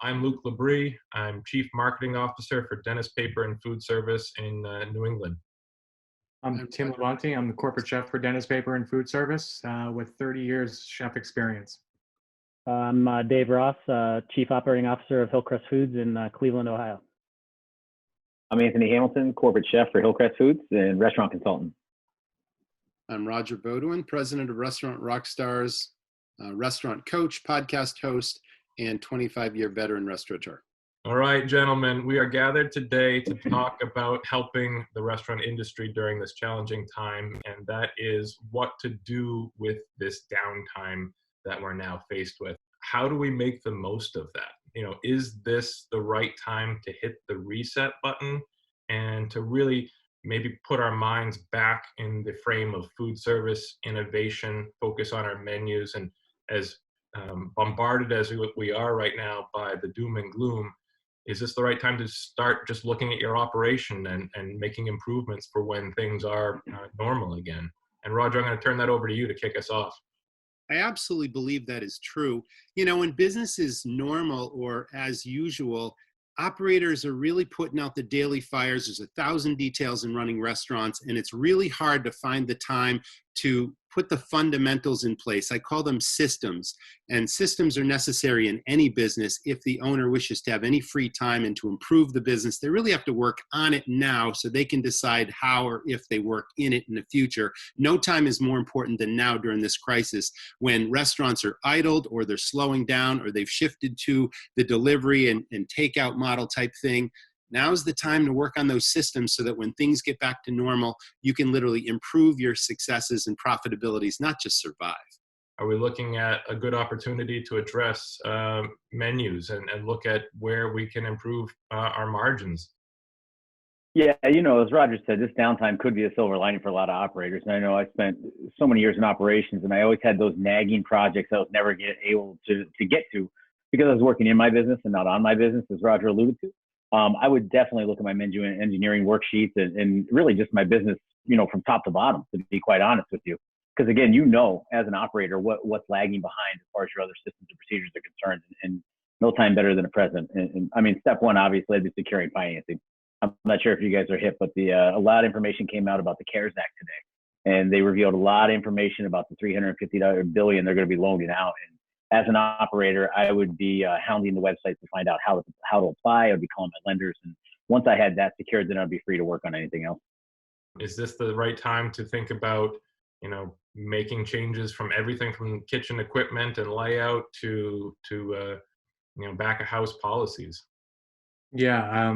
I'm Luke Labrie. I'm Chief Marketing Officer for Dennis Paper and Food Service in New England. I'm Tim Levante. I'm the corporate chef for Dennis Paper and Food Service with 30 years chef experience. I'm Dave Ross, Chief Operating Officer of Hillcrest Foods in Cleveland, Ohio. I'm Anthony Hamilton, corporate chef for Hillcrest Foods and restaurant consultant. I'm Roger Beaudoin, president of Restaurant Rockstars, restaurant coach, podcast host, and 25-year veteran restaurateur. All right, gentlemen, we are gathered today to talk about helping the restaurant industry during this challenging time, and that is what to do with this downtime that we're now faced with. How do we make the most of that? Is this the right time to hit the reset button and to really maybe put our minds back in the frame of food service, innovation, focus on our menus, and as bombarded as we are right now by the doom and gloom, is this the right time to start just looking at your operation and making improvements for when things are normal again? And Roger, I'm going to turn that over to you to kick us off. I absolutely believe that is true. When business is normal or as usual, operators are really putting out the daily fires. There's 1,000 details in running restaurants, and it's really hard to find the time to put the fundamentals in place. I call them systems, and systems are necessary in any business if the owner wishes to have any free time and to improve the business. They really have to work on it now so they can decide how or if they work in it in the future. No time is more important than now during this crisis when restaurants are idled or they're slowing down or they've shifted to the delivery and takeout model type thing. Now's the time to work on those systems so that when things get back to normal, you can literally improve your successes and profitabilities, not just survive. Are we looking at a good opportunity to address menus and look at where we can improve our margins? Yeah, as Roger said, this downtime could be a silver lining for a lot of operators. And I know I spent so many years in operations, and I always had those nagging projects I was never able to get to because I was working in my business and not on my business, as Roger alluded to. I would definitely look at my menu and engineering worksheets and really just my business, from top to bottom, to be quite honest with you. Because again, as an operator, what's lagging behind as far as your other systems and procedures are concerned, and no time better than a present. And I mean, step one, obviously, is securing financing. I'm not sure if you guys are hip, but a lot of information came out about the CARES Act today, and they revealed a lot of information about the $350 billion they're going to be loaning out. And as an operator, I would be hounding the website to find out how to apply. I would be calling my lenders. And once I had that secured, then I'd be free to work on anything else. Is this the right time to think about, making changes from everything from kitchen equipment and layout to back of house policies? Yeah,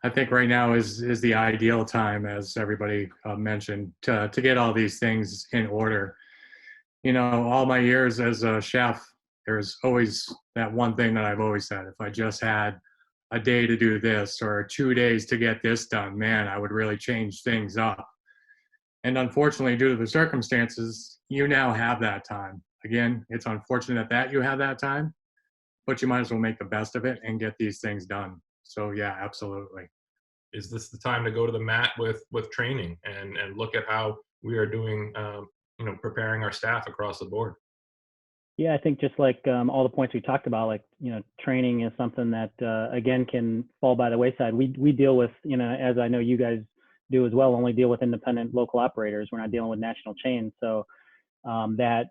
I think right now is the ideal time, as everybody mentioned, to get all these things in order. All my years as a chef, there's always that one thing that I've always said. If I just had a day to do this or 2 days to get this done, man, I would really change things up. And unfortunately, due to the circumstances, you now have that time. Again, it's unfortunate that you have that time, but you might as well make the best of it and get these things done. So yeah, absolutely. Is this the time to go to the mat with training and look at how we are doing, preparing our staff across the board? Yeah, I think just like all the points we talked about, training is something that, again, can fall by the wayside. We deal with, as I know you guys do as well, only deal with independent local operators. We're not dealing with national chains. So that,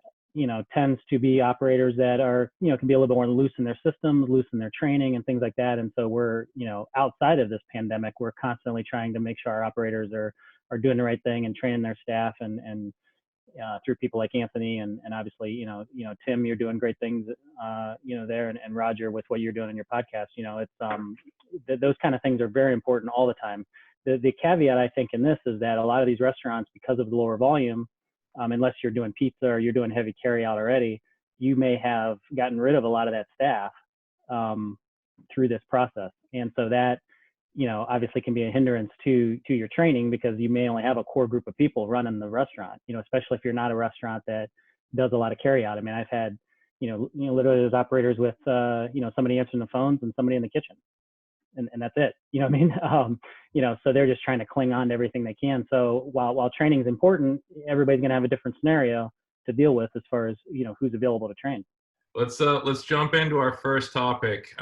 tends to be operators that are, can be a little bit more loose in their systems, loose in their training and things like that. And so we're, outside of this pandemic, we're constantly trying to make sure our operators are doing the right thing and training their staff and through people like Anthony and obviously, Tim, you're doing great things, there and Roger with what you're doing in your podcast. It's those kind of things are very important all the time. The caveat I think in this is that a lot of these restaurants, because of the lower volume, unless you're doing pizza or you're doing heavy carry out already, you may have gotten rid of a lot of that staff through this process. And so that, obviously can be a hindrance to your training because you may only have a core group of people running the restaurant, especially if you're not a restaurant that does a lot of carry out. I mean, I've had, literally those operators with, somebody answering the phones and somebody in the kitchen. And that's it. You know what I mean? So they're just trying to cling on to everything they can. So while training is important, everybody's going to have a different scenario to deal with as far as, who's available to train. Let's jump into our first topic,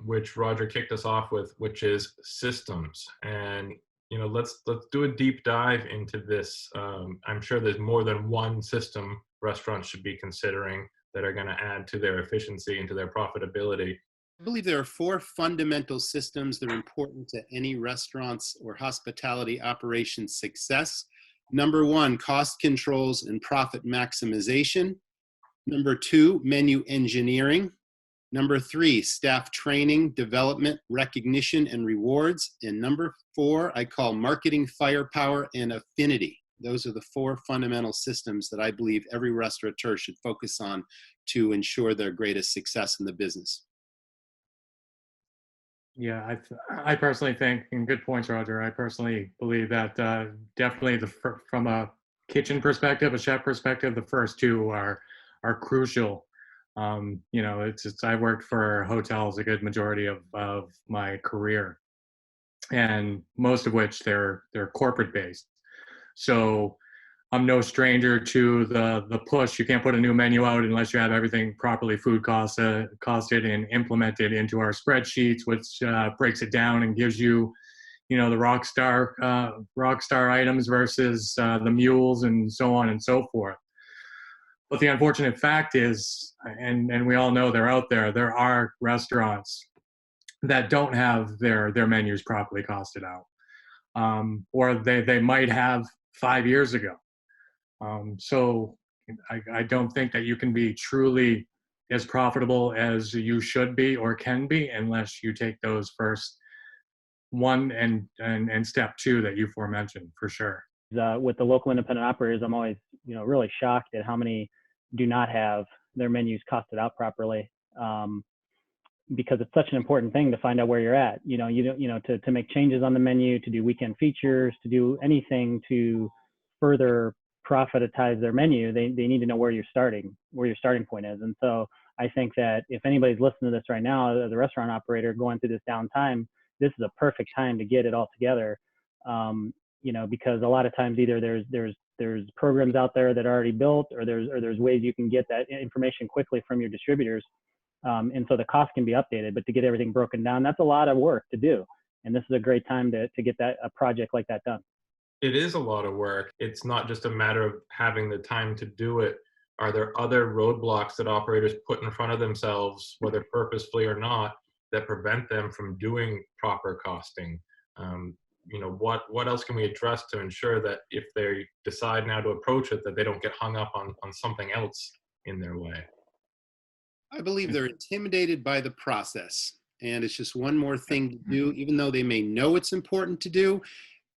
which Roger kicked us off with, which is systems. And let's do a deep dive into this. I'm sure there's more than one system restaurants should be considering that are going to add to their efficiency and to their profitability. I believe there are 4 fundamental systems that are important to any restaurant's or hospitality operation success. Number 1, cost controls and profit maximization. Number 2, menu engineering. Number 3, staff training, development, recognition, and rewards. And number 4, I call marketing firepower and affinity. Those are the 4 fundamental systems that I believe every restaurateur should focus on to ensure their greatest success in the business. Yeah, I personally think, and good points, Roger. I personally believe that definitely from a kitchen perspective, a chef perspective, the first 2 are crucial. I worked for hotels a good majority of my career, and most of which they're corporate based. So I'm no stranger to the push. You can't put a new menu out unless you have everything properly food costed and implemented into our spreadsheets, which breaks it down and gives you, the rock star items versus the mules and so on and so forth. But the unfortunate fact is, and we all know they're out there, there are restaurants that don't have their menus properly costed out, or they might have 5 years ago. So I don't think that you can be truly as profitable as you should be or can be unless you take those first 1 and step 2 that you aforementioned, for sure. With the local independent operators, I'm always, really shocked at how many do not have their menus costed out properly, because it's such an important thing to find out where you're at. To make changes on the menu, to do weekend features, to do anything to further profitize their menu, they need to know where your starting point is. And so I think that if anybody's listening to this right now, as a restaurant operator going through this downtime, this is a perfect time to get it all together. Because a lot of times either there's programs out there that are already built, or there's ways you can get that information quickly from your distributors. And so the cost can be updated, but to get everything broken down, that's a lot of work to do. And this is a great time to get a project like that done. It is a lot of work. It's not just a matter of having the time to do it. Are there other roadblocks that operators put in front of themselves, whether purposefully or not, that prevent them from doing proper costing? What else can we address to ensure that if they decide now to approach it, that they don't get hung up on something else in their way? I believe they're intimidated by the process, and it's just one more thing to do, even though they may know it's important to do.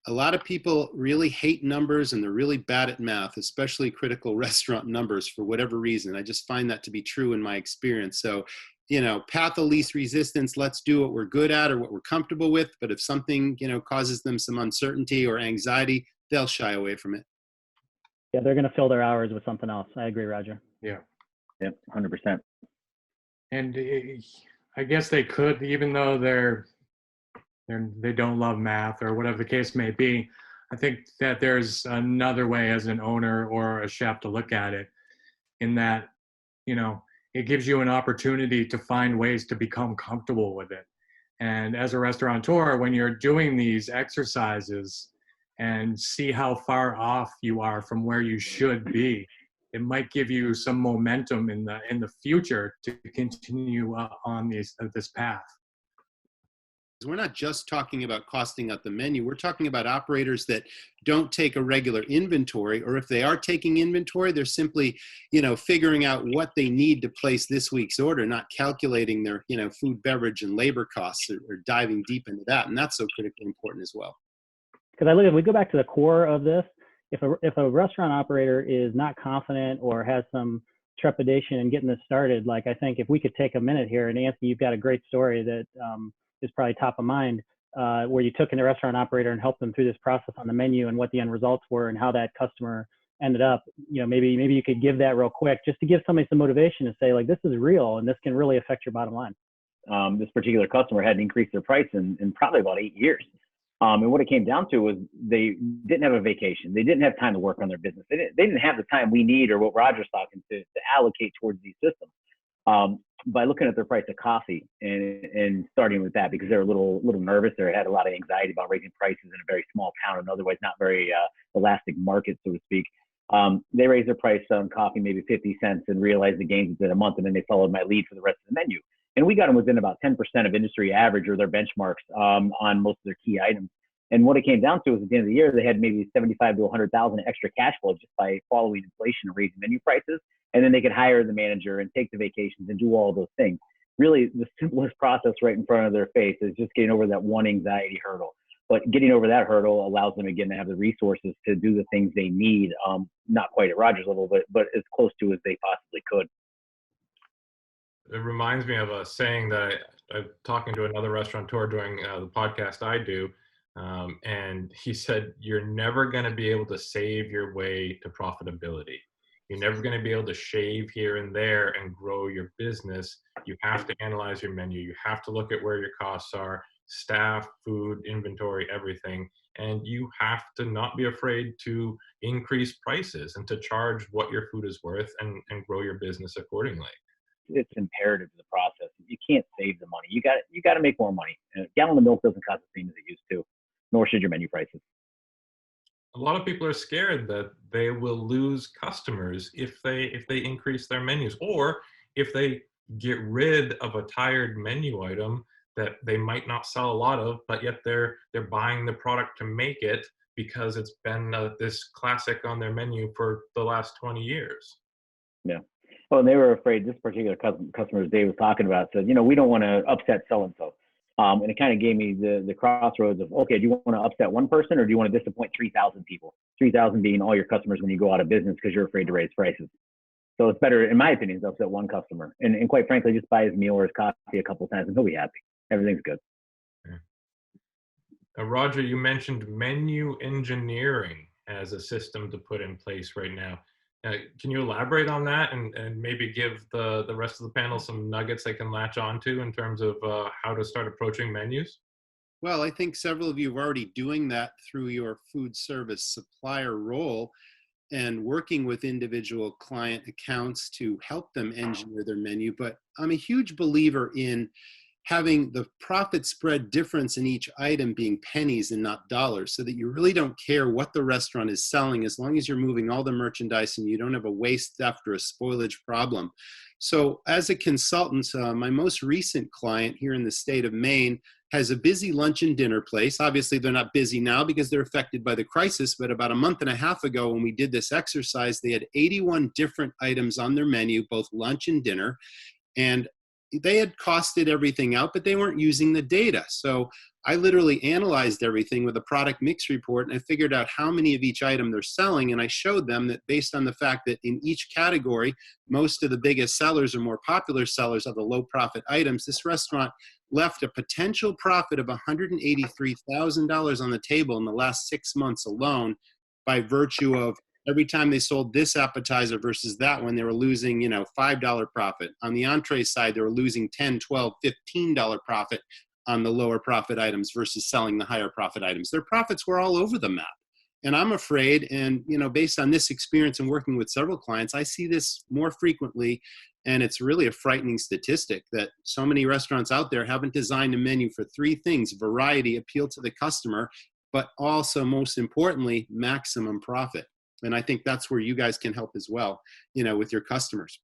A lot of people really hate numbers, and they're really bad at math, especially critical restaurant numbers, for whatever reason. I just find that to be true in my experience. So, path of least resistance, let's do what we're good at or what we're comfortable with. But if something, causes them some uncertainty or anxiety, they'll shy away from it. Yeah, they're going to fill their hours with something else. I agree, Roger. Yeah. Yep, 100%. And I guess they could, even though they don't love math or whatever the case may be. I think that there's another way as an owner or a chef to look at it, in that, it gives you an opportunity to find ways to become comfortable with it. And as a restaurateur, when you're doing these exercises and see how far off you are from where you should be, it might give you some momentum in the future to continue on this path. We're not just talking about costing out the menu. We're talking about operators that don't take a regular inventory, or if they are taking inventory, they're simply, figuring out what they need to place this week's order, not calculating their, food, beverage, and labor costs, or diving deep into that. And that's so critically important as well. Because if we go back to the core of this, if a restaurant operator is not confident or has some trepidation in getting this started, like, I think if we could take a minute here, and Anthony, you've got a great story that is probably top of mind, where you took in a restaurant operator and helped them through this process on the menu and what the end results were and how that customer ended up. Maybe you could give that real quick, just to give somebody some motivation to say, like, this is real and this can really affect your bottom line. This particular customer hadn't increased their price in probably about 8 years. And what it came down to was they didn't have a vacation. They didn't have time to work on their business. They didn't have the time we need, or what Roger's talking to allocate towards these systems. by looking at their price of coffee and starting with that, because they're a little nervous. They had a lot of anxiety about raising prices in a very small town, and otherwise not very elastic market, so to speak. They raised their price on coffee maybe 50 cents and realized the gains within a month, and then they followed my lead for the rest of the menu. And we got them within about 10% of industry average or their benchmarks on most of their key items. And what it came down to was at the end of the year, they had maybe 75 to 100,000 extra cash flow just by following inflation and raising menu prices. And then they could hire the manager and take the vacations and do all of those things. Really, the simplest process right in front of their face is just getting over that one anxiety hurdle. But getting over that hurdle allows them, again, to have the resources to do the things they need, not quite at Rogers level, but as close to as they possibly could. It reminds me of a saying that I'm talking to another restaurateur during the podcast I do. And he said, you're never going to be able to save your way to profitability. You're never going to be able to shave here and there and grow your business. You have to analyze your menu. You have to look at where your costs are, staff, food, inventory, everything. And you have to not be afraid to increase prices and to charge what your food is worth and grow your business accordingly. It's imperative to the process. You can't save the money. You got to make more money. A gallon of milk doesn't cost the same as it used to, nor should your menu prices. A lot of people are scared that they will lose customers if they increase their menus, or if they get rid of a tired menu item that they might not sell a lot of, but yet they're buying the product to make it because it's been this classic on their menu for the last 20 years. Yeah. Well, and they were afraid. This particular customer Dave was talking about said, we don't want to upset so-and-so. And it kind of gave me the crossroads of, okay, do you want to upset one person, or do you want to disappoint 3,000 people? 3,000 being all your customers when you go out of business because you're afraid to raise prices. So it's better, in my opinion, to upset one customer. And quite frankly, just buy his meal or his coffee a couple of times and he'll be happy. Everything's good. Yeah. Roger, you mentioned menu engineering as a system to put in place right now. Can you elaborate on that and maybe give the rest of the panel some nuggets they can latch onto in terms of how to start approaching menus? Well, I think several of you are already doing that through your food service supplier role and working with individual client accounts to help them engineer their menu. But I'm a huge believer in having the profit spread difference in each item being pennies and not dollars, so that you really don't care what the restaurant is selling as long as you're moving all the merchandise and you don't have a waste, theft, or a spoilage problem. So as a consultant, my most recent client here in the state of Maine has a busy lunch and dinner place. Obviously, they're not busy now because they're affected by the crisis, but about a month and a half ago when we did this exercise, they had 81 different items on their menu, both lunch and dinner, and they had costed everything out, but they weren't using the data. So I literally analyzed everything with a product mix report, and I figured out how many of each item they're selling. And I showed them that based on the fact that in each category, most of the biggest sellers or more popular sellers are the low profit items, this restaurant left a potential profit of $183,000 on the table in the last 6 months alone by virtue of every time they sold this appetizer versus that one, they were losing, $5 profit. On the entree side, they were losing $10, $12, $15 profit on the lower profit items versus selling the higher profit items. Their profits were all over the map. And I'm afraid, and based on this experience and working with several clients, I see this more frequently. And it's really a frightening statistic that so many restaurants out there haven't designed a menu for three things: variety, appeal to the customer, but also, most importantly, maximum profit. And I think that's where you guys can help as well, with your customers.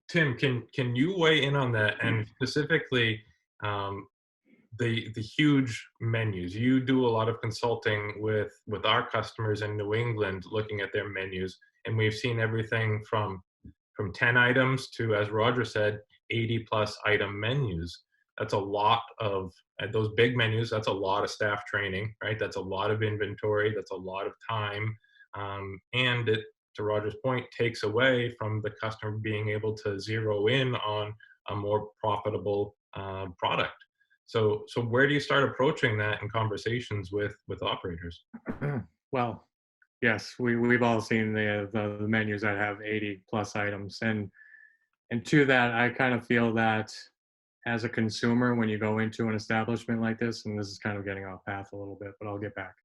Tim, can you weigh in on that, and specifically the huge menus? You do a lot of consulting with our customers in New England, looking at their menus, and we've seen everything from 10 items to, as Roger said, 80 plus item menus. That's a lot of those big menus. That's a lot of staff training, right? That's a lot of inventory. That's a lot of time. And it, to Roger's point, takes away from the customer being able to zero in on a more profitable product. So where do you start approaching that in conversations with operators? Well, yes, we've all seen the menus that have 80 plus items, and to that, I kind of feel that as a consumer, when you go into an establishment like this, and this is kind of getting off path a little bit, but I'll get back.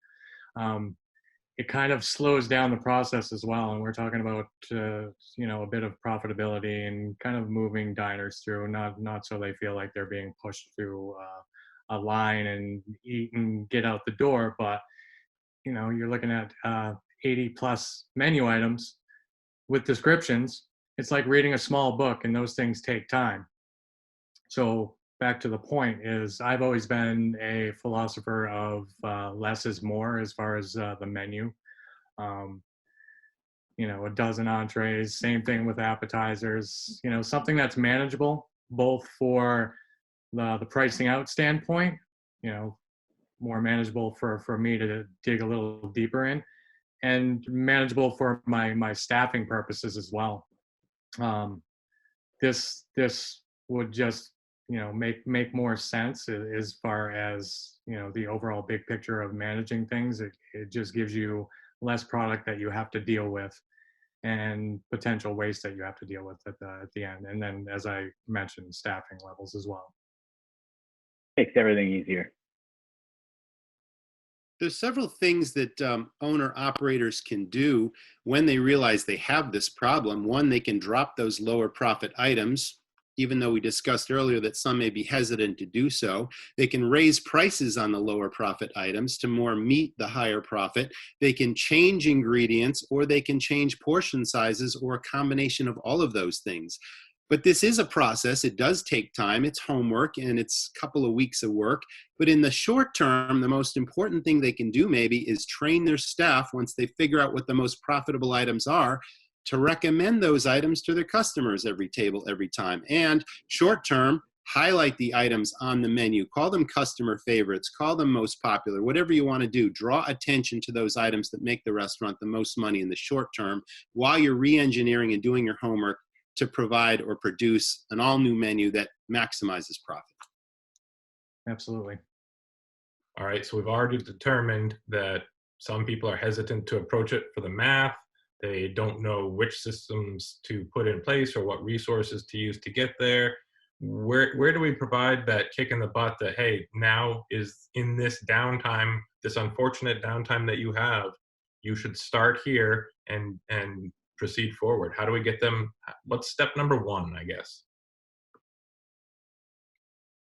it kind of slows down the process as well. And we're talking about, you know, a bit of profitability and kind of moving diners through, not so they feel like they're being pushed through a line and eat and get out the door. But, you know, you're looking at 80 plus menu items with descriptions. It's like reading a small book, and those things take time. So back to the point is, I've always been a philosopher of less is more as far as the menu. You know, a dozen entrees, same thing with appetizers, you know, something that's manageable, both for the pricing out standpoint, you know, more manageable for me to dig a little deeper in, and manageable for my staffing purposes as well. This would just, you know, make more sense as far as, you know, the overall big picture of managing things. It just gives you less product that you have to deal with, and potential waste that you have to deal with at the end. And then, as I mentioned, staffing levels as well. Makes everything easier. There's several things that owner operators can do when they realize they have this problem. One, they can drop those lower profit items, even though we discussed earlier that some may be hesitant to do so. They can raise prices on the lower profit items to more meet the higher profit. They can change ingredients, or they can change portion sizes, or a combination of all of those things. But this is a process. It does take time. It's homework, and it's a couple of weeks of work. But in the short term, the most important thing they can do maybe is train their staff, once they figure out what the most profitable items are, to recommend those items to their customers every table, every time. And short term, highlight the items on the menu. Call them customer favorites. Call them most popular. Whatever you want to do, draw attention to those items that make the restaurant the most money in the short term, while you're re-engineering and doing your homework to provide or produce an all-new menu that maximizes profit. Absolutely. All right, so we've already determined that some people are hesitant to approach it for the math. They don't know which systems to put in place or what resources to use to get there. Where do we provide that kick in the butt that, hey, now is in this downtime, this unfortunate downtime that you have, you should start here and proceed forward? How do we get them? What's step number one, I guess?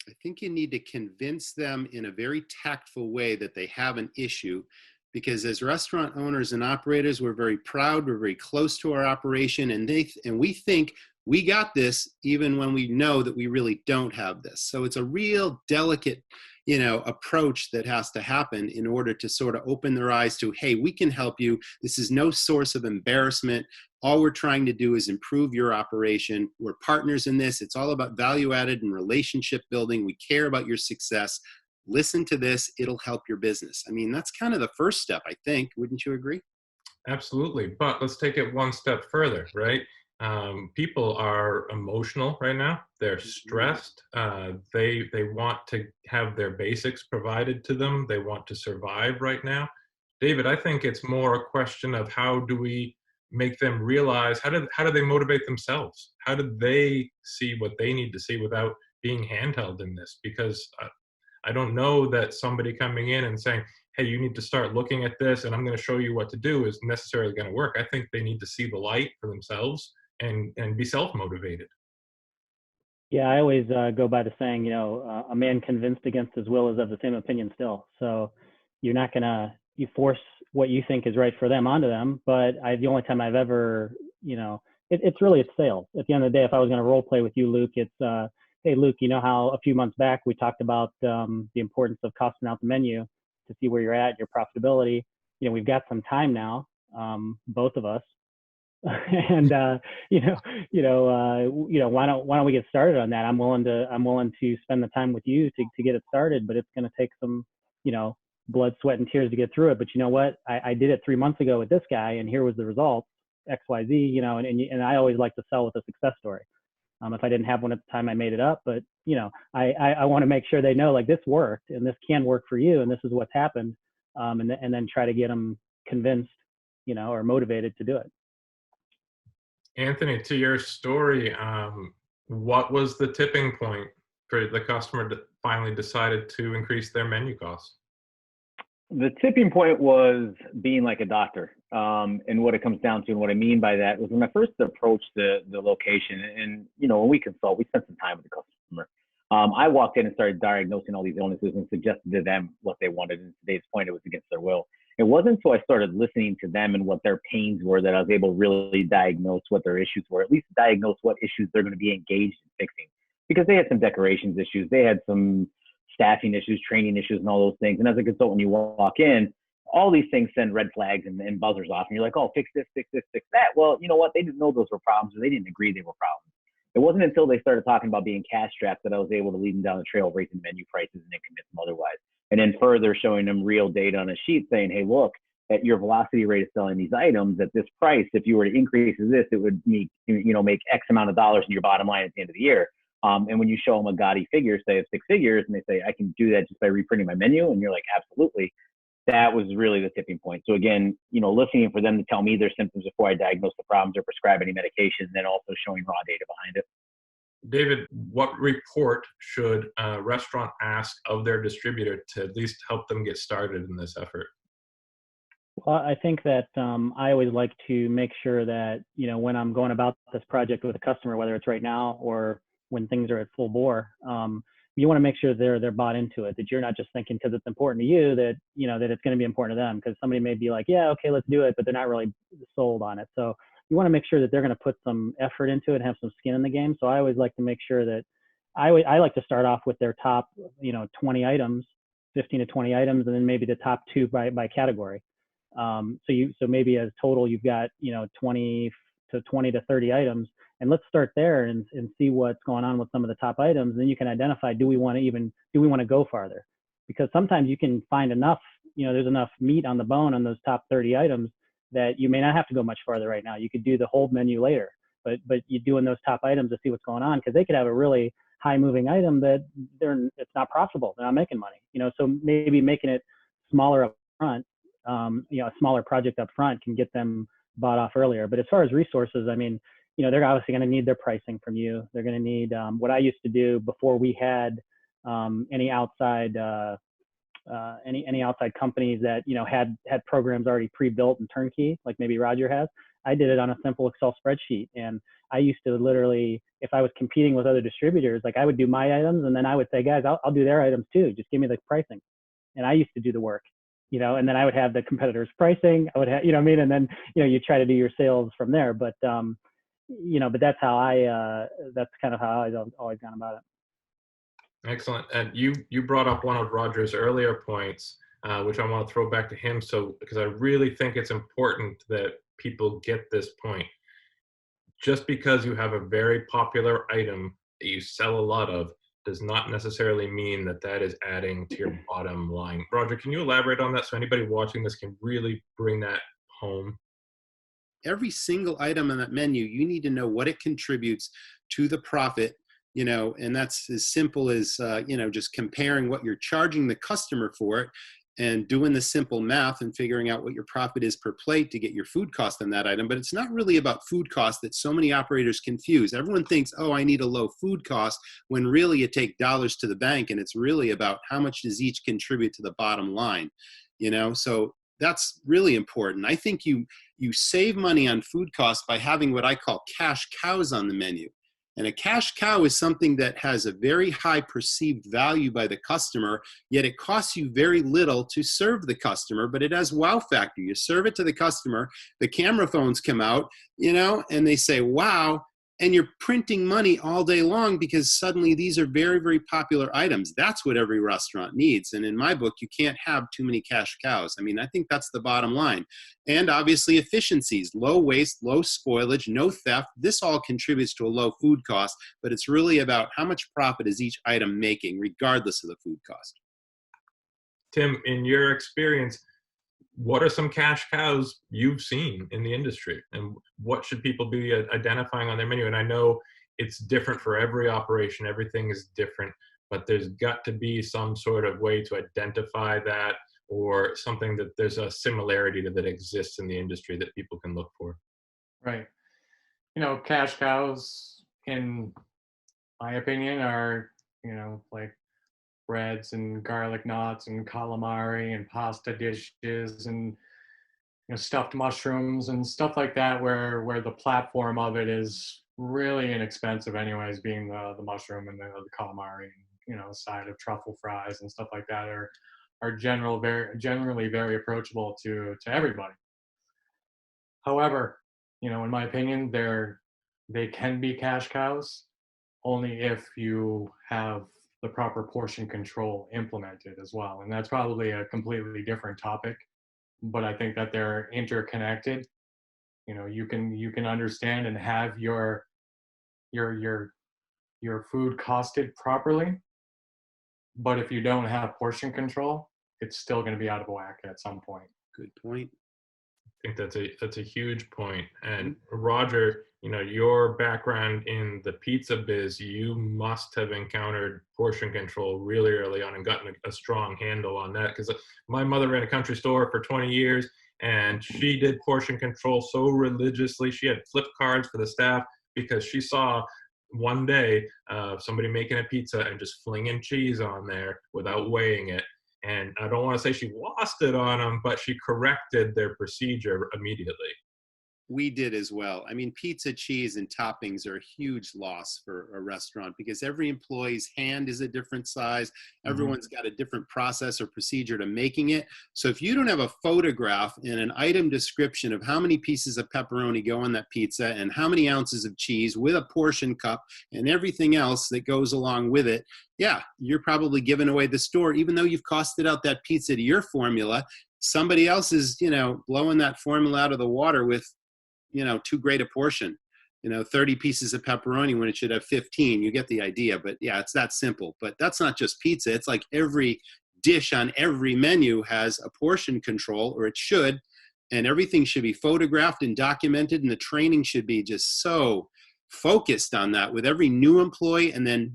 I think you need to convince them in a very tactful way that they have an issue, because as restaurant owners and operators, we're very proud, we're very close to our operation, and we think we got this even when we know that we really don't have this. So it's a real delicate, you know, approach that has to happen in order to sort of open their eyes to, hey, we can help you. This is no source of embarrassment. All we're trying to do is improve your operation. We're partners in this. It's all about value added and relationship building. We care about your success. Listen to this. It'll help your business. I mean, that's kind of the first step, I think. Wouldn't you agree? Absolutely. But let's take it one step further, right? People are emotional right now. They're stressed. They want to have their basics provided to them. They want to survive right now. David, I think it's more a question of how do we make them realize, how do they motivate themselves? How do they see what they need to see without being handheld in this? Because I don't know that somebody coming in and saying, hey, you need to start looking at this and I'm going to show you what to do is necessarily going to work. I think they need to see the light for themselves and be self-motivated. Yeah, I always go by the saying, you know, a man convinced against his will is of the same opinion still. So you're not gonna, you force what you think is right for them onto them. But the only time I've ever, you know, it's sales. At the end of the day, if I was gonna role play with you, Luke, it's, hey, Luke, you know how a few months back we talked about the importance of costing out the menu to see where you're at, your profitability. You know, we've got some time now, both of us. And why don't we get started on that? I'm willing to spend the time with you to get it started, but it's going to take some, you know, blood, sweat, and tears to get through it. But you know what? I did it 3 months ago with this guy, and here was the result, XYZ. You know, and I always like to sell with a success story. If I didn't have one at the time, I made it up. But you know, I want to make sure they know like this worked, and this can work for you, and this is what's happened, and then try to get them convinced, you know, or motivated to do it. Anthony, to your story, what was the tipping point for the customer that finally decided to increase their menu costs? The tipping point was being like a doctor. And what it comes down to and what I mean by that was when I first approached the location and, when we consult, we spent some time with the customer. I walked in and started diagnosing all these illnesses and suggested to them what they wanted. And today's point, it was against their will. It wasn't until I started listening to them and what their pains were that I was able to really diagnose what their issues were, at least diagnose what issues they're going to be engaged in fixing. Because they had some decorations issues, they had some staffing issues, training issues, and all those things. And as a consultant, you walk in, all these things send red flags and buzzers off. And you're like, oh, fix this, fix this, fix that. Well, you know what? They didn't know those were problems, or they didn't agree they were problems. It wasn't until they started talking about being cash strapped that I was able to lead them down the trail, raising menu prices and then convince them otherwise. And then further showing them real data on a sheet saying, hey, look, at your velocity rate of selling these items at this price, if you were to increase this, it would make X amount of dollars in your bottom line at the end of the year. And when you show them a gaudy figure, say of 6 figures, and they say, I can do that just by reprinting my menu, and you're like, absolutely. That was really the tipping point. So again, listening for them to tell me their symptoms before I diagnose the problems or prescribe any medication, and then also showing raw data behind it. David, what report should a restaurant ask of their distributor to at least help them get started in this effort? Well, I think that I always like to make sure that, when I'm going about this project with a customer, whether it's right now or when things are at full bore, you want to make sure they're bought into it, that you're not just thinking because it's important to you that, that it's going to be important to them, because somebody may be like, yeah, okay, let's do it, but they're not really sold on it. So you want to make sure that they're going to put some effort into it and have some skin in the game. So I always like to make sure that I like to start off with their top, 20 items, 15 to 20 items, and then maybe the top 2 by category. So maybe as total, you've got, 20 to 30 items, and let's start there and see what's going on with some of the top items. And then you can identify, do we want to go farther? Because sometimes you can find enough, there's enough meat on the bone on those top 30 items that you may not have to go much farther right now. You could do the whole menu later, but you're doing those top items to see what's going on, because they could have a really high moving item that it's not profitable. They're not making money, so maybe making it smaller up front, a smaller project up front can get them bought off earlier. But as far as resources, I mean, they're obviously going to need their pricing from you. They're going to need what I used to do before we had any outside any outside companies that had programs already pre-built and turnkey, like maybe Roger has. I did it on a simple Excel spreadsheet, and I used to literally, if I was competing with other distributors, like I would do my items, and then I would say, guys, I'll do their items too. Just give me the pricing, and I used to do the work. And then I would have the competitors' pricing. I would have, and then, you try to do your sales from there. But, but that's how that's kind of how I've always gone about it. Excellent. And you brought up one of Roger's earlier points, which I want to throw back to him. Because I really think it's important that people get this point. Just because you have a very popular item that you sell a lot of does not necessarily mean that is adding to your bottom line. Roger, can you elaborate on that so anybody watching this can really bring that home? Every single item on that menu, you need to know what it contributes to the profit, and that's as simple as, just comparing what you're charging the customer for it and doing the simple math and figuring out what your profit is per plate to get your food cost on that item. But it's not really about food cost that so many operators confuse. Everyone thinks, oh, I need a low food cost, when really you take dollars to the bank, and it's really about how much does each contribute to the bottom line, So that's really important. I think you save money on food costs by having what I call cash cows on the menu. And a cash cow is something that has a very high perceived value by the customer, yet it costs you very little to serve the customer, but it has wow factor. You serve it to the customer, the camera phones come out, and they say, wow, and you're printing money all day long because suddenly these are very, very popular items. That's what every restaurant needs. And in my book, you can't have too many cash cows. I mean, I think that's the bottom line. And obviously efficiencies, low waste, low spoilage, no theft. This all contributes to a low food cost, but it's really about how much profit is each item making, regardless of the food cost. Tim, in your experience, what are some cash cows you've seen in the industry, and what should people be identifying on their menu? And I know it's different for every operation. Everything is different, but there's got to be some sort of way to identify that, or something that there's a similarity that exists in the industry that people can look for. Right. Cash cows, in my opinion, are, like breads and garlic knots and calamari and pasta dishes and stuffed mushrooms and stuff like that, where the platform of it is really inexpensive anyways, being the mushroom and the calamari, and a side of truffle fries and stuff like that are generally very approachable to everybody. However, in my opinion, they can be cash cows only if you have the proper portion control implemented as well. And that's probably a completely different topic, but I think that they're interconnected. You can understand and have your food costed properly, but if you don't have portion control, it's still going to be out of whack at some point. Good point. I think that's a huge point. And Roger, your background in the pizza biz, you must have encountered portion control really early on and gotten a strong handle on that. Because my mother ran a country store for 20 years, and she did portion control so religiously. She had flip cards for the staff because she saw one day somebody making a pizza and just flinging cheese on there without weighing it. And I don't want to say she lost it on them, but she corrected their procedure immediately. We did as well. I mean, pizza, cheese, and toppings are a huge loss for a restaurant because every employee's hand is a different size. Everyone's got a different process or procedure to making it. So if you don't have a photograph and an item description of how many pieces of pepperoni go on that pizza and how many ounces of cheese with a portion cup and everything else that goes along with it, yeah, you're probably giving away the store. Even though you've costed out that pizza to your formula, somebody else is, blowing that formula out of the water with too great a portion, 30 pieces of pepperoni when it should have 15. You get the idea. But yeah, it's that simple. But that's not just pizza. It's like every dish on every menu has a portion control, or it should, and everything should be photographed and documented, and the training should be just so focused on that with every new employee. And then,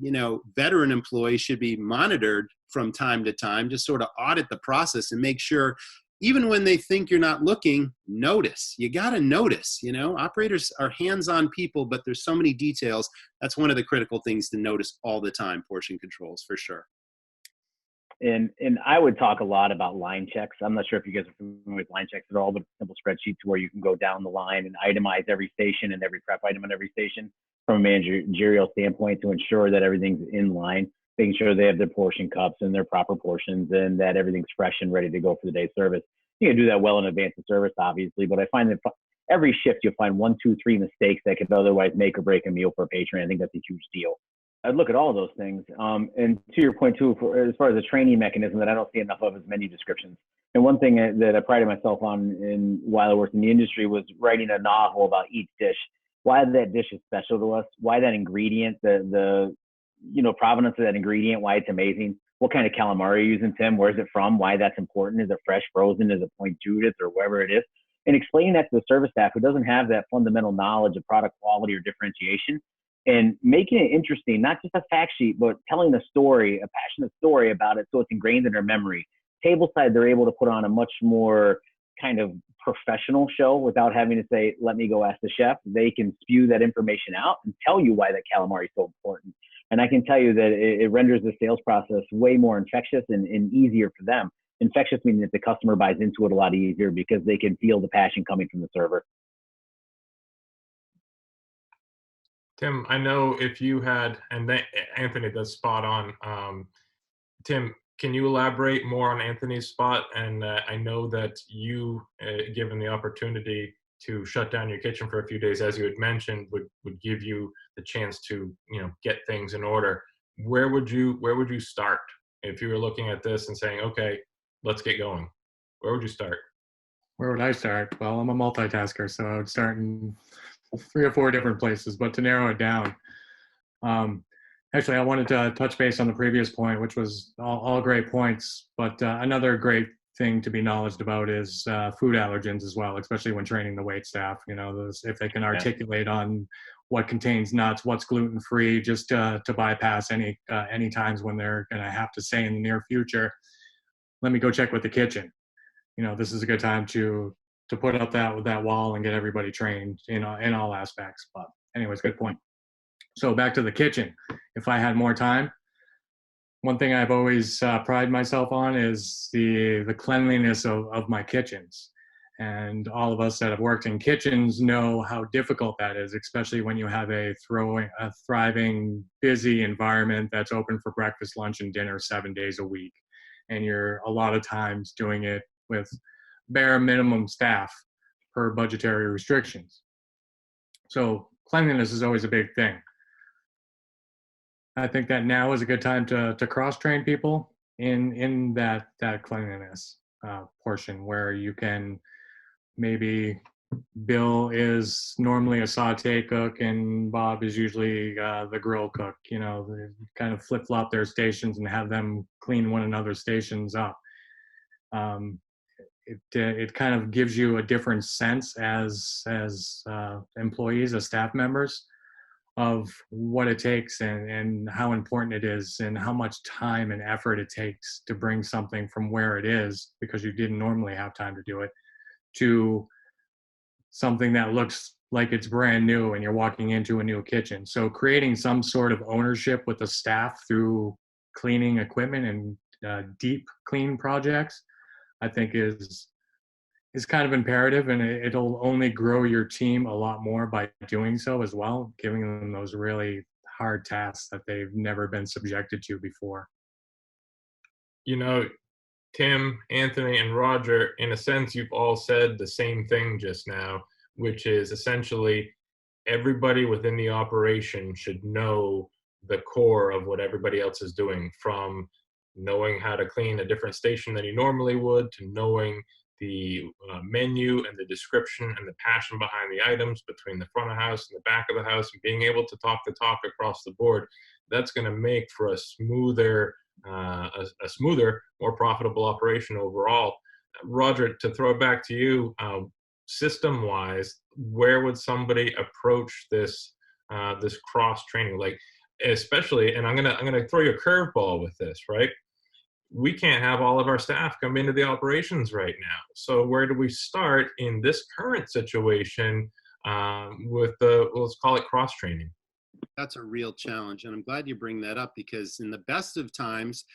veteran employees should be monitored from time to time, just sort of audit the process and make sure, even when they think you're not looking, notice. You got to notice. Operators are hands-on people, but there's so many details. That's one of the critical things to notice all the time, portion controls, for sure. And I would talk a lot about line checks. I'm not sure if you guys are familiar with line checks at all, but simple spreadsheets where you can go down the line and itemize every station and every prep item on every station from a managerial standpoint to ensure that everything's in line, making sure they have their portion cups and their proper portions and that everything's fresh and ready to go for the day's service. You can do that well in advance of service, obviously, but I find that every shift you'll find 1, 2, 3 mistakes that could otherwise make or break a meal for a patron. I think that's a huge deal. I'd look at all of those things. And to your point too, as far as the training mechanism that I don't see enough of is menu descriptions. And one thing that I prided myself on while I worked in the industry was writing a novel about each dish. Why that dish is special to us, why that ingredient, the provenance of that ingredient, why it's amazing, what kind of calamari you're using, Tim, where's it from, why that's important, is it fresh, frozen, is it Point Judith or wherever it is, and explaining that to the service staff who doesn't have that fundamental knowledge of product quality or differentiation, and making it interesting, not just a fact sheet, but telling a story, a passionate story about it so it's ingrained in their memory. Tableside, they're able to put on a much more kind of professional show without having to say, let me go ask the chef. They can spew that information out and tell you why that calamari is so important. And I can tell you that it renders the sales process way more infectious and easier for them. Infectious meaning that the customer buys into it a lot easier because they can feel the passion coming from the server. Tim, I know if you had, and Anthony, that's spot on. Tim, can you elaborate more on Anthony's spot? And I know that you, given the opportunity to shut down your kitchen for a few days, as you had mentioned, would give you the chance to, get things in order. Where would you start if you were looking at this and saying, okay, let's get going? Where would you start? Where would I start? Well, I'm a multitasker, so I would start in 3 or 4 different places, but to narrow it down, actually, I wanted to touch base on the previous point, which was all great points, but another great thing to be knowledgeable about is food allergens as well, especially when training the wait staff. If they can articulate on what contains nuts, what's gluten-free, just to bypass any times when they're going to have to say in the near future, let me go check with the kitchen. This is a good time to put up that wall and get everybody trained in all aspects. But anyways, good point. So back to the kitchen. If I had more time, one thing I've always prided myself on is the cleanliness of my kitchens. And all of us that have worked in kitchens know how difficult that is, especially when you have a thriving, busy environment that's open for breakfast, lunch, and dinner 7 days a week. And you're a lot of times doing it with bare minimum staff per budgetary restrictions. So cleanliness is always a big thing. I think that now is a good time to cross-train people in that cleanliness portion, where you can maybe Bill is normally a saute cook and Bob is usually the grill cook. You know, they kind of flip-flop their stations and have them clean one another's stations up. It kind of gives you a different sense as employees, as staff members, of what it takes and how important it is and how much time and effort it takes to bring something from where it is, because you didn't normally have time to do it, to something that looks like it's brand new and you're walking into a new kitchen. So creating some sort of ownership with the staff through cleaning equipment and deep clean projects, I think is kind of imperative, and it'll only grow your team a lot more by doing so as well, giving them those really hard tasks that they've never been subjected to before. You know, Tim, Anthony, and Roger, in a sense, you've all said the same thing just now, which is essentially everybody within the operation should know the core of what everybody else is doing, from knowing how to clean a different station than you normally would, to knowing the menu and the description and the passion behind the items between the front of the house and the back of the house, and being able to talk the talk across the board. That's going to make for a smoother, more profitable operation overall. Roger, to throw it back to you, system-wise, where would somebody approach this this cross training? Like, especially, and I'm gonna throw you a curveball with this, right? We can't have all of our staff come into the operations right now. So where do we start in this current situation with let's call it cross training? That's a real challenge. And I'm glad you bring that up, because in the best of times,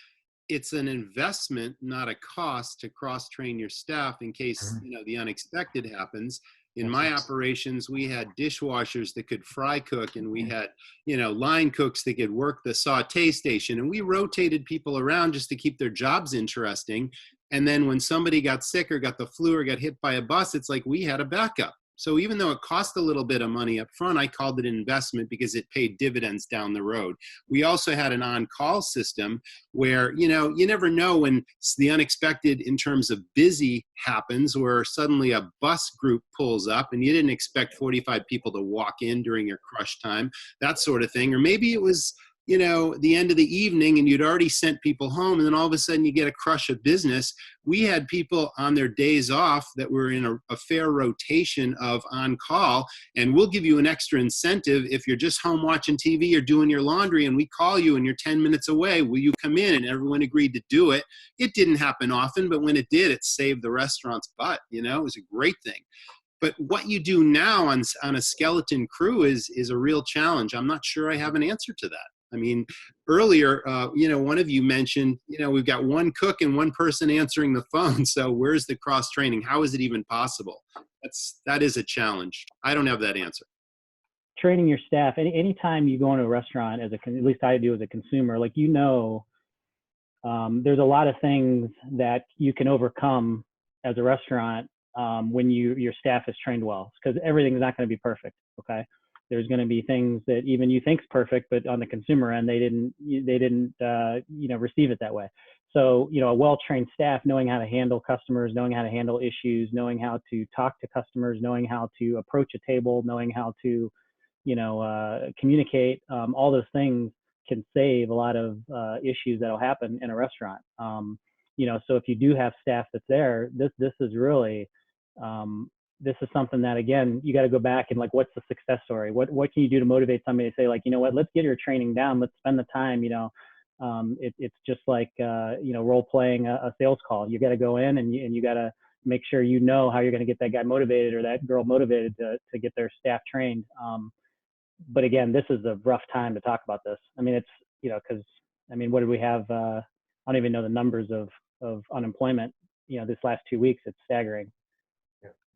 it's an investment, not a cost, to cross train your staff in case, you know, the unexpected happens. In my operations, we had dishwashers that could fry cook, and we had, you know, line cooks that could work the saute station, and we rotated people around just to keep their jobs interesting. And then when somebody got sick or got the flu or got hit by a bus, it's like we had a backup. So even though it cost a little bit of money up front, I called it an investment because it paid dividends down the road. We also had an on-call system where, you know, you never know when the unexpected in terms of busy happens, where suddenly a bus group pulls up and you didn't expect 45 people to walk in during your crush time, that sort of thing. Or maybe it was, you know, the end of the evening and you'd already sent people home, and then all of a sudden you get a crush of business. We had people on their days off that were in a fair rotation of on call, and we'll give you an extra incentive if you're just home watching TV or doing your laundry and we call you and you're 10 minutes away, will you come in? And everyone agreed to do it. It didn't happen often, but when it did, it saved the restaurant's butt. You know, it was a great thing. But what you do now on a skeleton crew is a real challenge. I'm not sure I have an answer to that. I mean, earlier, you know, one of you mentioned, you know, we've got one cook and one person answering the phone. So where's the cross training? How is it even possible? That is a challenge. I don't have that answer. Training your staff. Anytime you go into a restaurant, at least I do as a consumer, like, you know, there's a lot of things that you can overcome as a restaurant when your staff is trained well, because everything's not going to be perfect. Okay. There's going to be things that even you think's perfect, but on the consumer end, they didn't you know, receive it that way. So, you know, a well-trained staff, knowing how to handle customers, knowing how to handle issues, knowing how to talk to customers, knowing how to approach a table, knowing how to, you know, communicate, all those things can save a lot of issues that'll happen in a restaurant. You know, so if you do have staff that's there, this is really, this is something that, again, you got to go back and, like, what's the success story? What can you do to motivate somebody to say, like, you know what, let's get your training down. Let's spend the time, you know. It's just like, you know, role playing a sales call. You got to go in and you got to make sure you know how you're going to get that guy motivated or that girl motivated to get their staff trained. But again, this is a rough time to talk about this. I mean, it's, you know, because I mean, what did we have? I don't even know the numbers of unemployment, this last 2 weeks. It's staggering.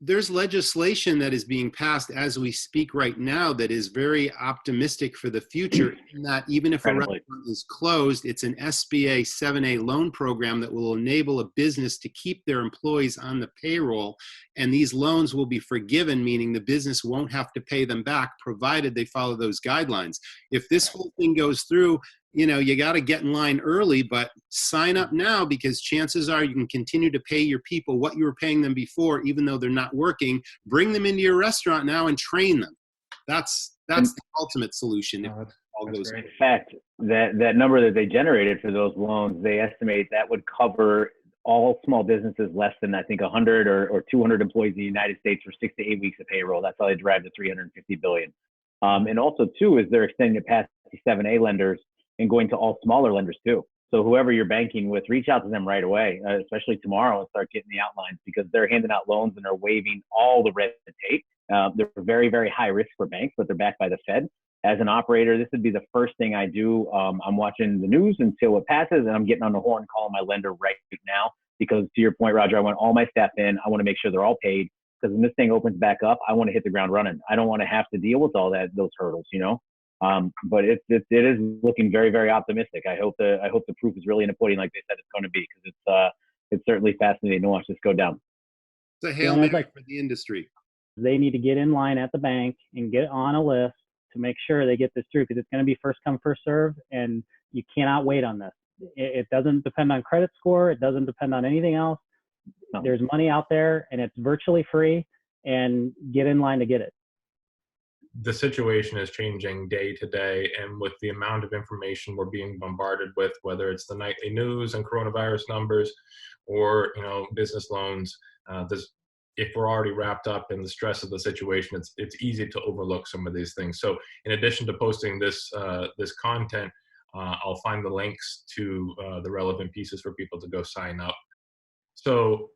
There's legislation that is being passed as we speak right now that is very optimistic for the future, in that even if a restaurant is closed, it's an SBA 7A loan program that will enable a business to keep their employees on the payroll. And these loans will be forgiven, meaning the business won't have to pay them back, provided they follow those guidelines. If this whole thing goes through, you got to get in line early, but sign up now, because chances are you can continue to pay your people what you were paying them before, even though they're not working. Bring them into your restaurant now and train them. That's the ultimate solution. If all goes in fact, that number that they generated for those loans, they estimate that would cover all small businesses less than, I think, 100 or 200 employees in the United States for 6 to 8 weeks of payroll. That's how they drive to $350 billion. And also, too, is they're extending it past the 7A lenders and going to all smaller lenders too. So whoever you're banking with, reach out to them right away, especially tomorrow, and start getting the outlines, because they're handing out loans and they're waiving all the red tape. They're very, very high risk for banks, but they're backed by the Fed. As an operator, this would be the first thing I do. I'm watching the news until it passes, and I'm getting on the horn, calling my lender right now, because to your point, Roger, I want all my staff in. I want to make sure they're all paid, because when this thing opens back up, I want to hit the ground running. I don't want to have to deal with all those hurdles, But it is looking very, very optimistic. I hope the proof is really in the pudding, like they said it's going to be, because it's certainly fascinating to watch this go down. It's a Hail Mary for the industry. They need to get in line at the bank and get on a list to make sure they get this through, because it's going to be first come, first serve, and you cannot wait on this. It doesn't depend on credit score. It doesn't depend on anything else. No. There's money out there, and it's virtually free, and get in line to get it. The situation is changing day to day, and with the amount of information we're being bombarded with, whether it's the nightly news and coronavirus numbers, or business loans, if we're already wrapped up in the stress of the situation, it's easy to overlook some of these things. So in addition to posting this content, I'll find the links to the relevant pieces for people to go sign up. So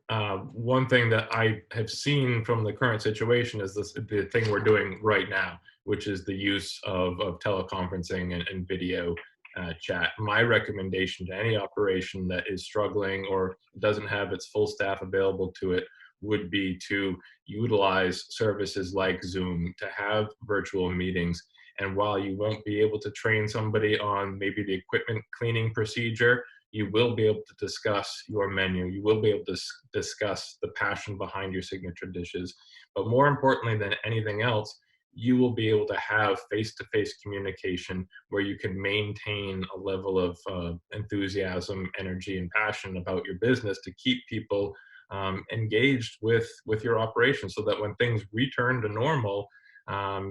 one thing that I have seen from the current situation is the thing we're doing right now, which is the use of teleconferencing and video chat. My recommendation to any operation that is struggling or doesn't have its full staff available to it would be to utilize services like Zoom to have virtual meetings. And while you won't be able to train somebody on maybe the equipment cleaning procedure, you will be able to discuss your menu. You will be able to discuss the passion behind your signature dishes. But more importantly than anything else, you will be able to have face-to-face communication where you can maintain a level of enthusiasm, energy, and passion about your business to keep people engaged with your operation, so that when things return to normal,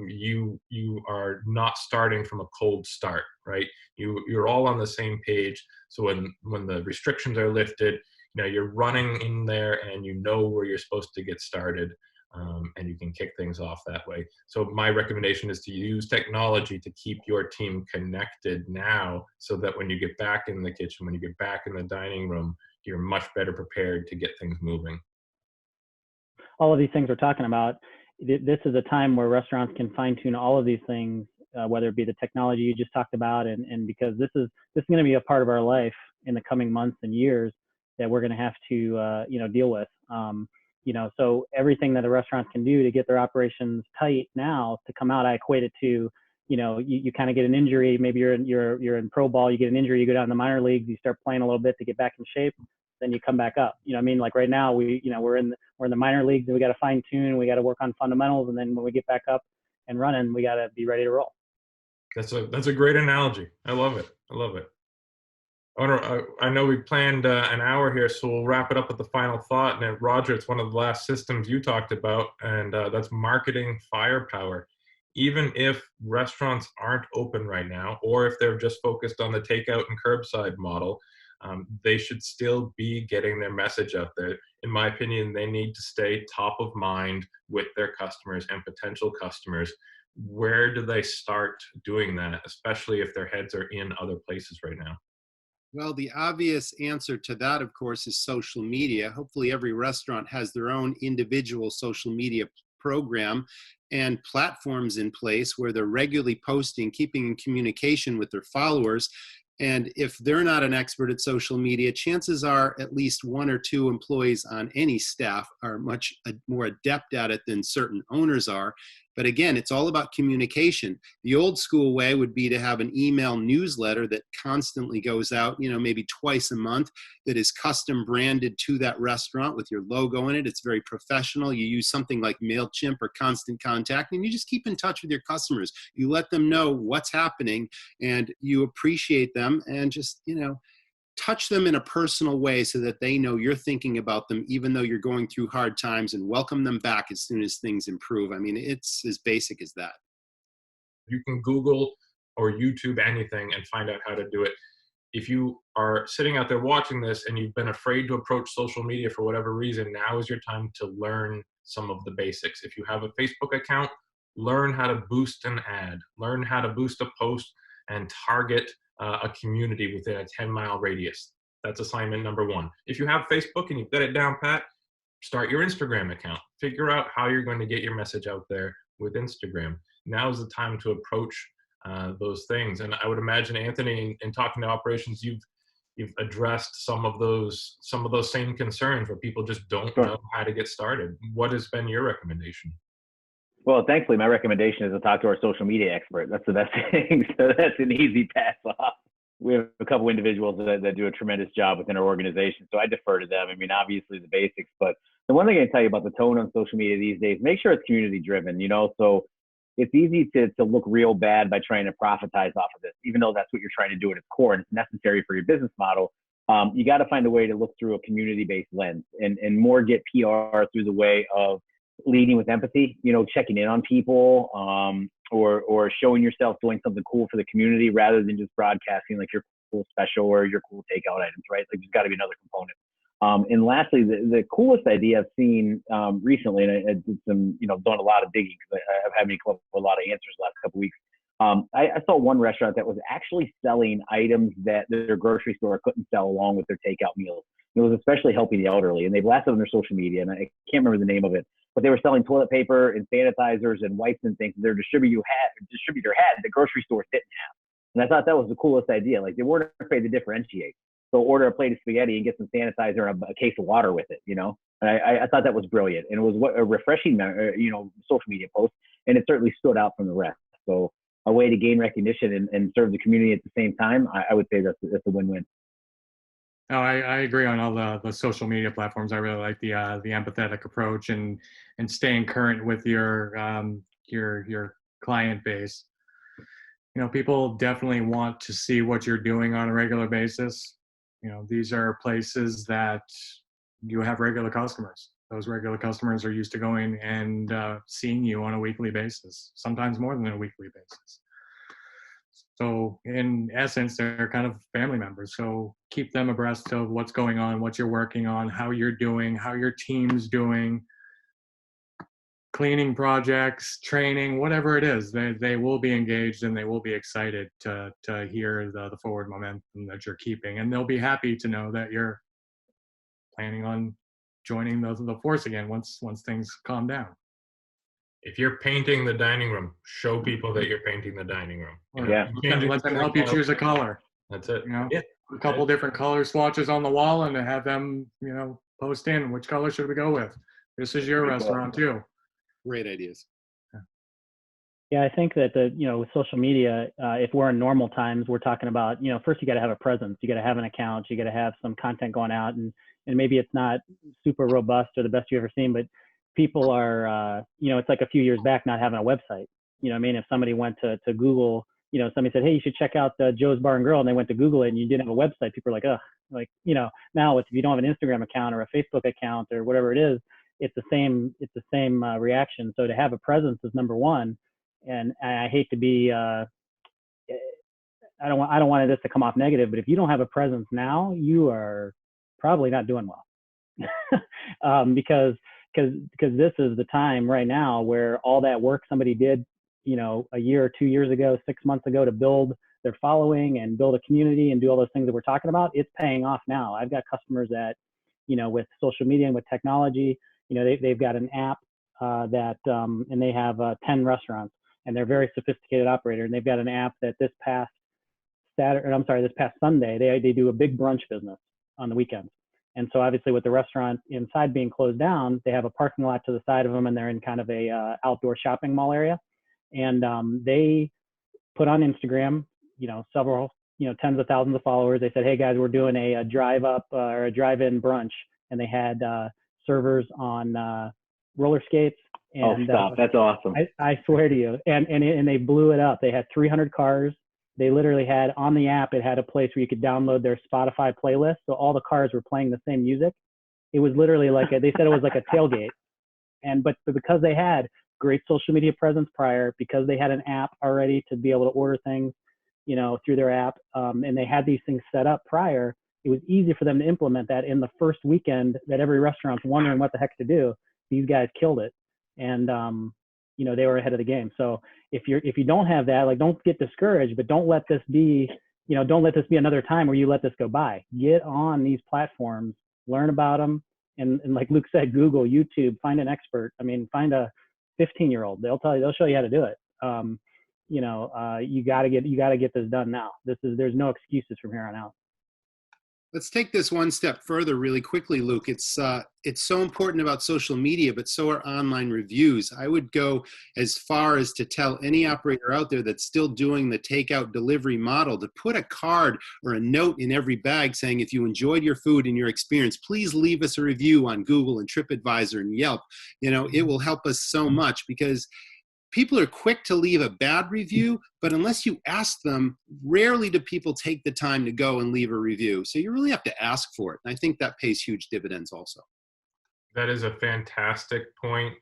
you are not starting from a cold start, right? You're all on the same page. So when the restrictions are lifted, you're running in there and you know where you're supposed to get started, and you can kick things off that way. So my recommendation is to use technology to keep your team connected now, so that when you get back in the kitchen, when you get back in the dining room, you're much better prepared to get things moving. All of these things we're talking about, this is a time where restaurants can fine tune all of these things, whether it be the technology you just talked about, and because this is going to be a part of our life in the coming months and years that we're going to have to deal with. So everything that a restaurant can do to get their operations tight now to come out, I equate it to, you kind of get an injury. Maybe you're in pro ball, you get an injury, you go down to the minor leagues, you start playing a little bit to get back in shape, then you come back up. Like right now we're in the minor leagues, and we got to fine tune, we got to work on fundamentals, and then when we get back up and running, we got to be ready to roll. That's a great analogy. I love it. I know we planned an hour here, so we'll wrap it up with the final thought. And Roger, it's one of the last systems you talked about, and that's marketing firepower. Even if restaurants aren't open right now, or if they're just focused on the takeout and curbside model, they should still be getting their message out there. In my opinion, they need to stay top of mind with their customers and potential customers. Where do they start doing that, especially if their heads are in other places right now? Well, the obvious answer to that, of course, is social media. Hopefully every restaurant has their own individual social media program and platforms in place where they're regularly posting, keeping in communication with their followers. And if they're not an expert at social media, chances are at least one or two employees on any staff are much more adept at it than certain owners are. But again, it's all about communication. The old school way would be to have an email newsletter that constantly goes out, maybe twice a month, that is custom branded to that restaurant with your logo in it. It's very professional. You use something like MailChimp or Constant Contact, and you just keep in touch with your customers. You let them know what's happening, and you appreciate them, and just, touch them in a personal way so that they know you're thinking about them, even though you're going through hard times, and welcome them back as soon as things improve. I mean, it's as basic as that. You can Google or YouTube anything and find out how to do it. If you are sitting out there watching this and you've been afraid to approach social media for whatever reason, now is your time to learn some of the basics. If you have a Facebook account, learn how to boost an ad, learn how to boost a post and target a community within a 10-mile radius. That's assignment number one. If you have Facebook and you've got it down pat, start your Instagram account. Figure out how you're going to get your message out there with Instagram. Now is the time to approach those things. And I would imagine, Anthony, in talking to operations, you've addressed some of those same concerns where people just don't know how to get started. What has been your recommendation? Well, thankfully, my recommendation is to talk to our social media expert. That's the best thing. So that's an easy pass off. We have a couple individuals that do a tremendous job within our organization, so I defer to them. I mean, obviously the basics, but the one thing I can tell you about the tone on social media these days, make sure it's community driven, so it's easy to look real bad by trying to profitize off of this, even though that's what you're trying to do at its core and it's necessary for your business model. You got to find a way to look through a community-based lens and more get PR through the way of leading with empathy, checking in on people, or showing yourself doing something cool for the community rather than just broadcasting like your cool special or your cool takeout items, right? Like there's got to be another component. And lastly, the coolest idea I've seen recently, and I did some, done a lot of digging because I've had me come up with a lot of answers the last couple of weeks. I saw one restaurant that was actually selling items that their grocery store couldn't sell along with their takeout meals. It was especially helping the elderly, and they blasted on their social media, and I can't remember the name of it, but they were selling toilet paper and sanitizers and wipes and things that their distributor had the grocery stores didn't have. And I thought that was the coolest idea. Like they weren't afraid to differentiate. So order a plate of spaghetti and get some sanitizer and a case of water with it, And I thought that was brilliant. And it was a refreshing, social media post. And it certainly stood out from the rest. So a way to gain recognition and serve the community at the same time, I would say that's a win-win. No, I agree on all the social media platforms. I really like the empathetic approach and staying current with your client base. People definitely want to see what you're doing on a regular basis. These are places that you have regular customers. Those regular customers are used to going and seeing you on a weekly basis, sometimes more than a weekly basis. So in essence, they're kind of family members. So keep them abreast of what's going on, what you're working on, how you're doing, how your team's doing, cleaning projects, training, whatever it is. They will be engaged and they will be excited to hear the forward momentum that you're keeping. And they'll be happy to know that you're planning on joining the force again once things calm down. If you're painting the dining room, show people that you're painting the dining room. Yeah. Let them help you choose a color. That's it. Yeah. A couple different color swatches on the wall and to have them, post in which color should we go with. This is your restaurant too. Great ideas. Yeah, I think that with social media, if we're in normal times, we're talking about, first you got to have a presence, you got to have an account, you got to have some content going out, and maybe it's not super robust or the best you've ever seen, but people are, it's like a few years back not having a website. If somebody went to Google, somebody said, hey, you should check out Joe's Bar and Grill, and they went to Google it and you didn't have a website, people are like, ugh, now if you don't have an Instagram account or a Facebook account or whatever it is, it's the same reaction. So to have a presence is number one. And I hate to be, I don't want this to come off negative, but if you don't have a presence now, you are probably not doing well. Because this is the time right now where all that work somebody did, a year or 2 years ago, 6 months ago to build their following and build a community and do all those things that we're talking about, it's paying off now. I've got customers that, with social media and with technology, they've got an app and they have 10 restaurants. And they're a very sophisticated operator. And they've got an app that this past Saturday, or I'm sorry, this past Sunday, they do a big brunch business on the weekends. And so obviously with the restaurant inside being closed down, they have a parking lot to the side of them, and they're in kind of a outdoor shopping mall area. And they put on Instagram, several, tens of thousands of followers. They said, hey guys, we're doing a drive up or a drive-in brunch. And they had servers on roller skates. And, oh, stop. That's awesome. I swear to you. And they blew it up. They had 300 cars. They literally had on the app, it had a place where you could download their Spotify playlist. So all the cars were playing the same music. It was literally like, they said it was like a tailgate. But because they had great social media presence prior, because they had an app already to be able to order things, through their app, and they had these things set up prior, it was easy for them to implement that in the first weekend that every restaurant's wondering what the heck to do. These guys killed it. And, they were ahead of the game. So if you don't have that, like, don't get discouraged, but don't let this be, don't let this be another time where you let this go by. Get on these platforms, learn about them. And like Luke said, Google, YouTube, find an expert. I mean, find a 15-year-old. They'll show you how to do it. You gotta get this done now. There's no excuses from here on out. Let's take this one step further really quickly, Luke. It's so important about social media, but so are online reviews. I would go as far as to tell any operator out there that's still doing the takeout delivery model to put a card or a note in every bag saying, if you enjoyed your food and your experience, please leave us a review on Google and TripAdvisor and Yelp. It will help us so much, because people are quick to leave a bad review, but unless you ask them, rarely do people take the time to go and leave a review. So you really have to ask for it. And I think that pays huge dividends also. That is a fantastic point.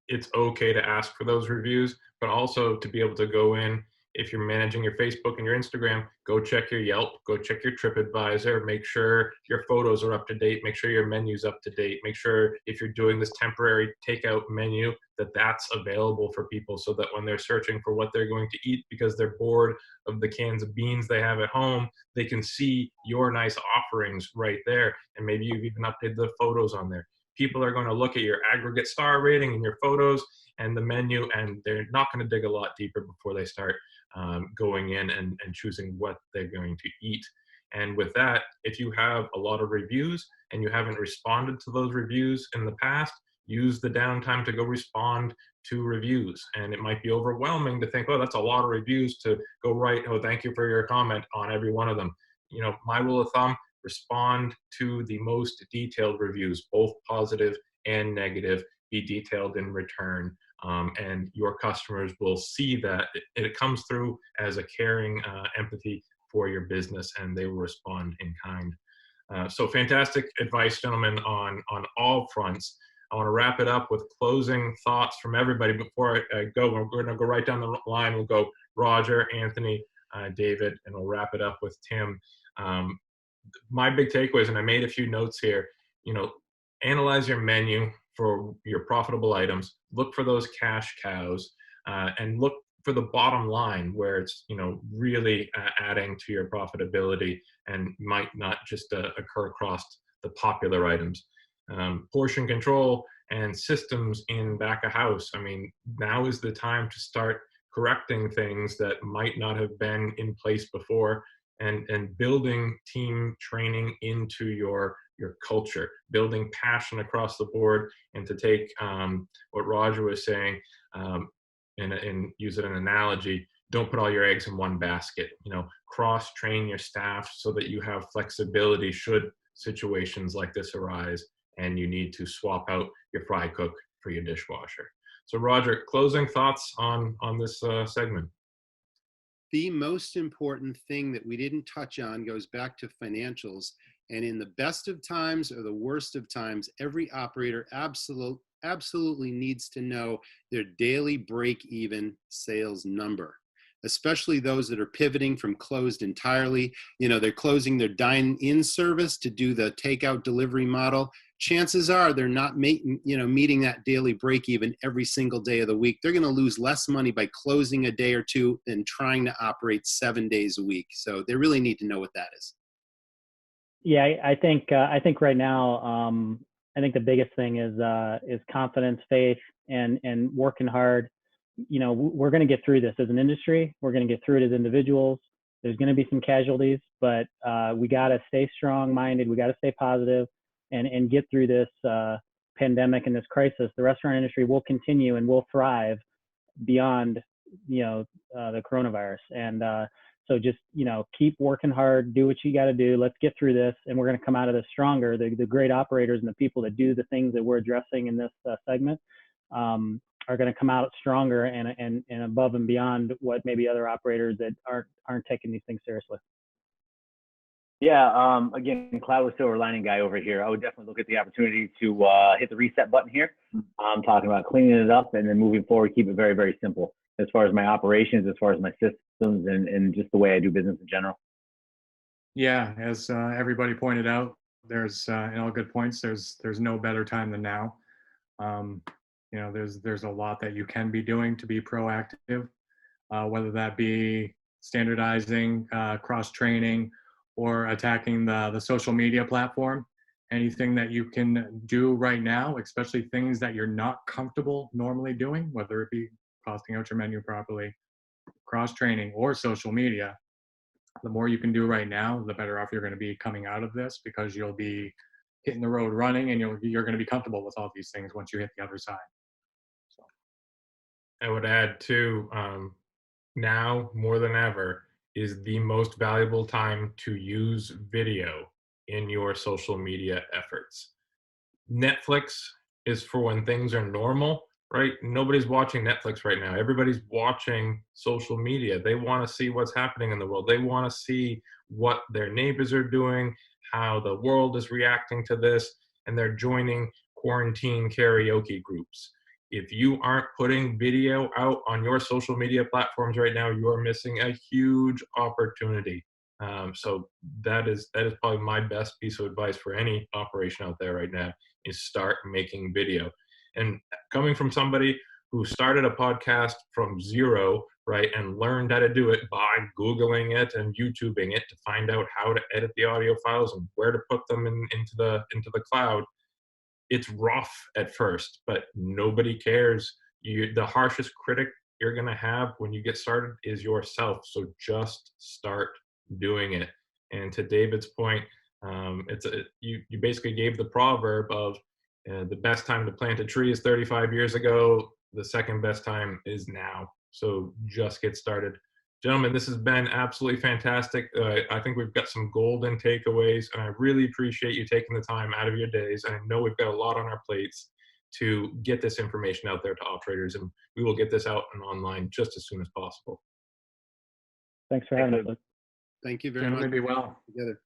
It's okay to ask for those reviews, but also to be able to go in, if you're managing your Facebook and your Instagram, go check your Yelp, go check your TripAdvisor, make sure your photos are up to date, make sure your menu's up to date, make sure if you're doing this temporary takeout menu, that's available for people, so that when they're searching for what they're going to eat because they're bored of the cans of beans they have at home, they can see your nice offerings right there. And maybe you've even updated the photos on there. People are going to look at your aggregate star rating and your photos and the menu, and they're not going to dig a lot deeper before they start going in and choosing what they're going to eat. And with that, if you have a lot of reviews and you haven't responded to those reviews in the past, use the downtime to go respond to reviews. And it might be overwhelming to think, oh, that's a lot of reviews to go write, oh, thank you for your comment on every one of them. My rule of thumb, respond to the most detailed reviews, both positive and negative, be detailed in return. And your customers will see that it comes through as a caring empathy for your business, and they will respond in kind. So fantastic advice, gentlemen, on all fronts. I want to wrap it up with closing thoughts from everybody before I go. We're going to go right down the line. We'll go Roger, Anthony, David, and we'll wrap it up with Tim. My big takeaways, and I made a few notes here, analyze your menu for your profitable items, look for those cash cows, and look for the bottom line where it's, really adding to your profitability and might not just occur across the popular items. Portion control and systems in back of house. I mean, now is the time to start correcting things that might not have been in place before, and building team training into your culture, building passion across the board. And to take what Roger was saying and use it an analogy, don't put all your eggs in one basket. Cross train your staff so that you have flexibility should situations like this arise and you need to swap out your fry cook for your dishwasher. So Roger, closing thoughts on this segment. The most important thing that we didn't touch on goes back to financials. And in the best of times or the worst of times, every operator absolutely needs to know their daily break-even sales number, especially those that are pivoting from closed entirely. They're closing their dine-in service to do the takeout delivery model. Chances are they're not meeting that daily break-even every single day of the week. They're going to lose less money by closing a day or two than trying to operate 7 days a week. So they really need to know what that is. Yeah, I think right now, I think the biggest thing is confidence, faith, and working hard. We're going to get through this as an industry. We're going to get through it as individuals. There's going to be some casualties, but we got to stay strong-minded. We got to stay positive and get through this pandemic and this crisis. The restaurant industry will continue and will thrive beyond, the coronavirus. And so just, keep working hard, do what you got to do. Let's get through this, and we're going to come out of this stronger. The great operators and the people that do the things that we're addressing in this segment are going to come out stronger and above and beyond what maybe other operators that aren't taking these things seriously. Yeah, again, cloud with silver lining guy over here. I would definitely look at the opportunity to hit the reset button here. I'm talking about cleaning it up and then moving forward, keep it very, very simple as far as my operations, as far as my systems, and just the way I do business in general. Yeah, as everybody pointed out, there's in all good points. There's no better time than now. There's a lot that you can be doing to be proactive, whether that be standardizing, cross training, or attacking the social media platform. Anything that you can do right now, especially things that you're not comfortable normally doing, whether it be costing out your menu properly, cross training, or social media. The more you can do right now, the better off you're going to be coming out of this, because you'll be hitting the road running, and you're going to be comfortable with all these things once you hit the other side. So I would add too, now more than ever is the most valuable time to use video in your social media efforts. Netflix is for when things are normal, right? Nobody's watching Netflix right now. Everybody's watching social media. They want to see what's happening in the world. They want to see what their neighbors are doing, how the world is reacting to this, and they're joining quarantine karaoke groups. If you aren't putting video out on your social media platforms right now, you are missing a huge opportunity. So that is probably my best piece of advice for any operation out there right now, is start making video. And coming from somebody who started a podcast from zero, right, and learned how to do it by Googling it and YouTubing it to find out how to edit the audio files and where to put them into the cloud. It's rough at first, but nobody cares. The harshest critic you're going to have when you get started is yourself. So just start doing it. And to David's point, you basically gave the proverb of the best time to plant a tree is 35 years ago. The second best time is now. So just get started. Gentlemen, this has been absolutely fantastic. I think we've got some golden takeaways, and I really appreciate you taking the time out of your days. And I know we've got a lot on our plates to get this information out there to operators, and we will get this out and online just as soon as possible. Thanks for having us. Thank you very much. Gentlemen, be well. Together.